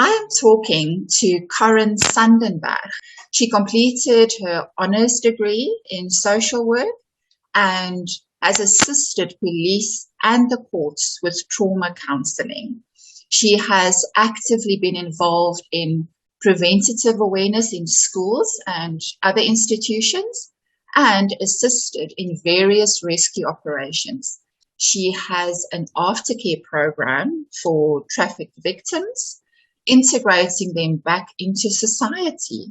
I am talking to Corinne Sandenbergh. She completed her honours degree in social work and has assisted police and the courts with trauma counselling. She has actively been involved in preventative awareness in schools and other institutions and assisted in various rescue operations. She has an aftercare program for trafficked victims, integrating them back into society.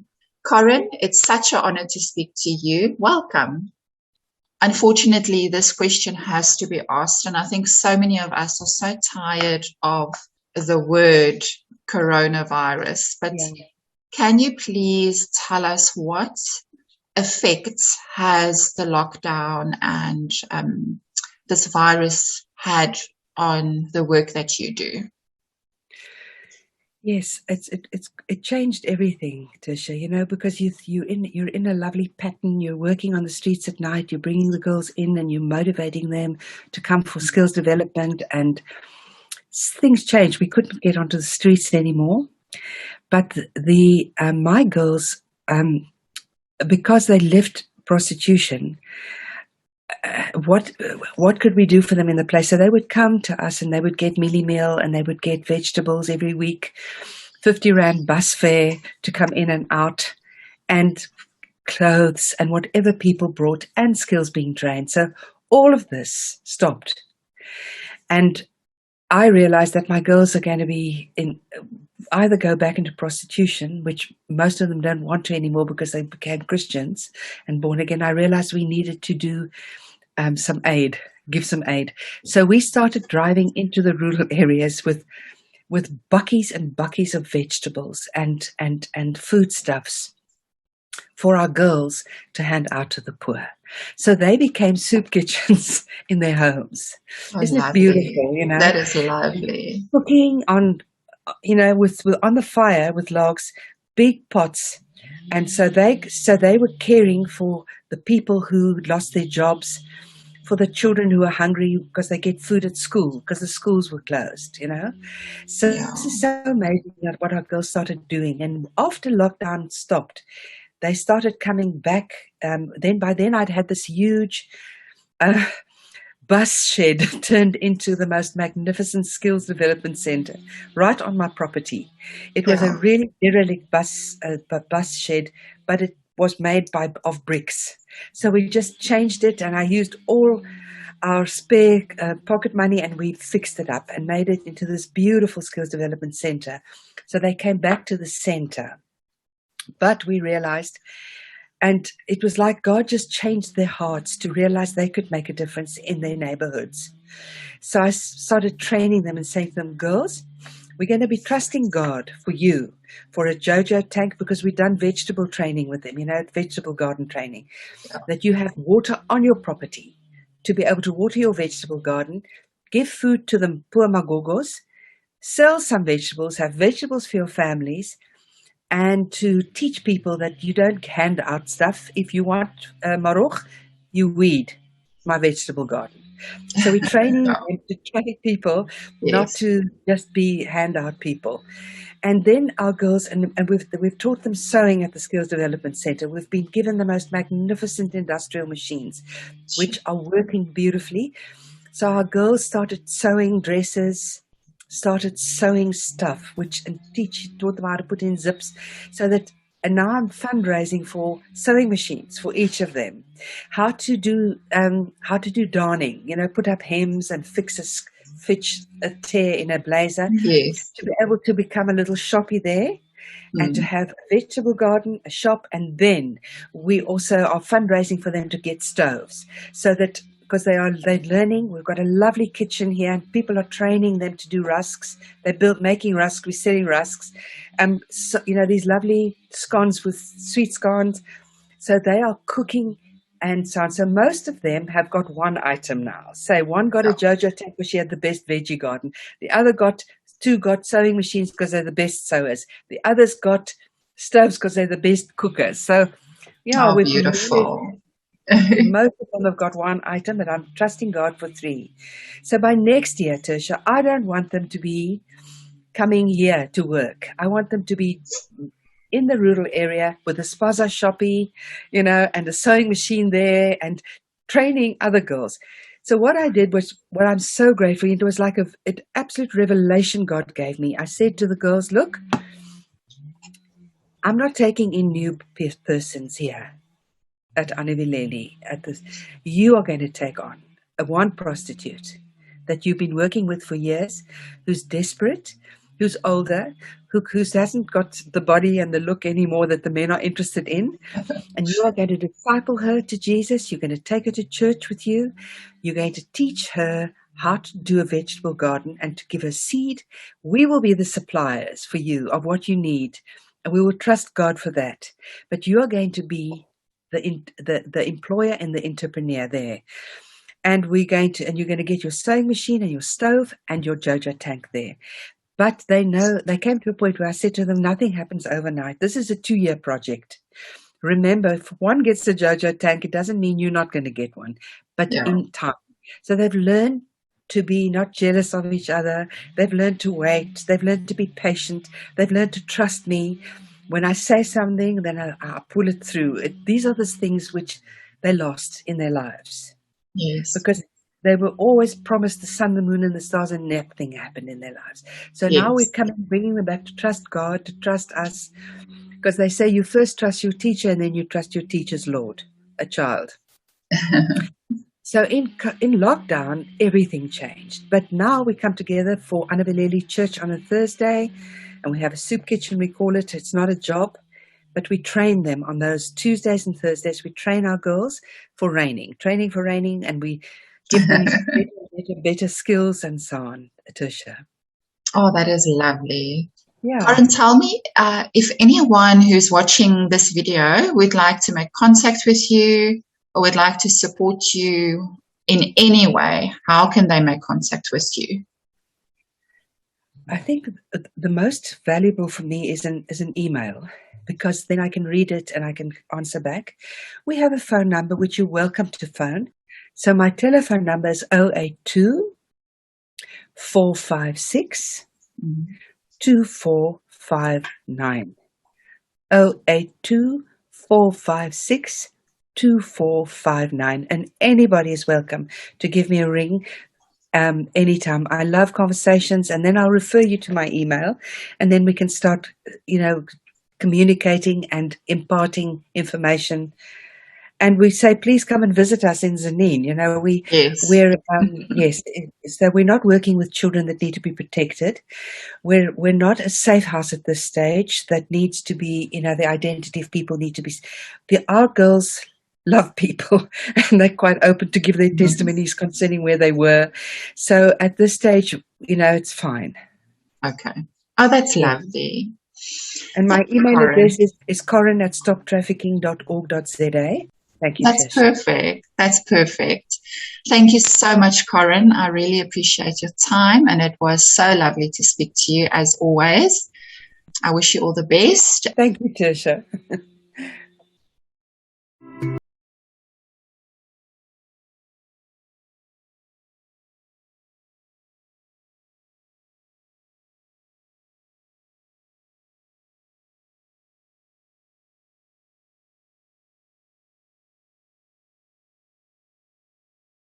Corinne, it's such an honor to speak to you. Welcome. Unfortunately, this question has to be asked, and I think so many of us are so tired of the word coronavirus. But can you please tell us what effects has the lockdown and this virus had on the work that you do? Yes, it changed everything, Tisha, because you're in a lovely pattern. You're working on the streets at night. You're bringing the girls in and you're motivating them to come for skills development, and things changed. We couldn't get onto the streets anymore. But my girls, because they left prostitution, what could we do for them in the place? So they would come to us and they would get mealie meal and they would get vegetables every week, 50 Rand bus fare to come in and out, and clothes and whatever people brought, and skills being trained. So all of this stopped. And I realized that my girls are going to be either go back into prostitution, which most of them don't want to anymore because they became Christians and born again. I realized we needed to do some aid, give some aid. So we started driving into the rural areas with buckies and buckies of vegetables and foodstuffs for our girls to hand out to the poor. So they became soup kitchens in their homes. Isn't it beautiful? That is lovely. Cooking on, with on the fire with logs, big pots, and so they were caring for the people who lost their jobs, for the children who are hungry because they get food at school because the schools were closed. So This is so amazing what our girls started doing. And after lockdown stopped, they started coming back. By then I'd had this huge bus shed turned into the most magnificent skills development center right on my property. It was a really derelict bus shed, but it was made of bricks. So we just changed it, and I used all our spare pocket money, and we fixed it up and made it into this beautiful skills development center. So they came back to the center. But we realized, and it was like God just changed their hearts to realize they could make a difference in their neighborhoods. So I started training them and saying to them, girls, we're going to be trusting God for you, for a JoJo tank, because we've done vegetable training with them, vegetable garden training, that you have water on your property to be able to water your vegetable garden, give food to the poor magogos, sell some vegetables, have vegetables for your families, and to teach people that you don't hand out stuff. If you want marog, you weed my vegetable garden. So we're training them to train people, not to just be handout people. And then our girls, and we've taught them sewing at the Skills Development Center. We've been given the most magnificent industrial machines, which are working beautifully. So our girls started sewing dresses, started sewing stuff, taught them how to put in zips, and now I'm fundraising for sewing machines for each of them, how to do darning, put up hems and fix a tear in a blazer, to be able to become a little shoppy there, and to have a vegetable garden, a shop, and then we also are fundraising for them to get stoves, so that because they're learning. We've got a lovely kitchen here, and people are training them to do rusks. They're making rusks. We're selling rusks. These lovely scones with sweet scones. So they are cooking and so on. So most of them have got one item now. Say one got a JoJo tank because she had the best veggie garden. The other two got sewing machines because they're the best sewers. The others got stoves because they're the best cookers. So we're beautiful. Most of them have got one item, but I'm trusting God for 3. So by next year, Tertia, I don't want them to be coming here to work. I want them to be in the rural area with a spaza shoppy, you know, and a sewing machine there and training other girls. So what I did was, what I'm so grateful, it was like an absolute revelation God gave me. I said to the girls, look, I'm not taking in new persons here at AniVileli. You are going to take on one prostitute that you've been working with for years, who's desperate, who's older, who hasn't got the body and the look anymore that the men are interested in. And you are going to disciple her to Jesus. You're going to take her to church with you. You're going to teach her how to do a vegetable garden and to give her seed. We will be the suppliers for you of what you need. And we will trust God for that. But you are going to be the employer and the entrepreneur there. And you're going to get your sewing machine and your stove and your Jojo tank there. But they came to a point where I said to them, nothing happens overnight. This is a 2-year project. Remember, if one gets a Jojo tank, it doesn't mean you're not going to get one, but in time. So they've learned to be not jealous of each other. They've learned to wait. They've learned to be patient. They've learned to trust me. When I say something, then I pull it through. These are the things which they lost in their lives. Yes. Because they were always promised the sun, the moon, and the stars, and nothing happened in their lives. So now we're bringing them back to trust God, to trust us. Because they say you first trust your teacher, and then you trust your teacher's Lord, a child. So in lockdown, everything changed. But now we come together for AniVileli Church on a Thursday, and we have a soup kitchen, we call it. It's not a job, but we train them on those Tuesdays and Thursdays. We train our girls for training for reigning, and we give them better skills and so on, Tisha. Oh, that is lovely. Yeah. Corinne, tell me, if anyone who's watching this video would like to make contact with you or would like to support you in any way, how can they make contact with you? I think the most valuable for me is an email, because then I can read it and I can answer back. We have a phone number which you're welcome to phone. So my telephone number is 082 456 2459. 082 456 2459. And anybody is welcome to give me a ring anytime. I love conversations, and then I'll refer you to my email, and then we can start, communicating and imparting information. And we say, please come and visit us in Zanin. So we're not working with children that need to be protected. We're not a safe house at this stage that needs to be, the identity of people need to be. Our girls love people, and they're quite open to give their testimonies concerning where they were. So at this stage, it's fine. Okay. Oh, that's lovely. And my email address is corinne@stoptrafficking.org.za. Thank you. That's perfect. That's perfect. Thank you so much, Corinne. I really appreciate your time, and it was so lovely to speak to you as always. I wish you all the best. Thank you, Tisha.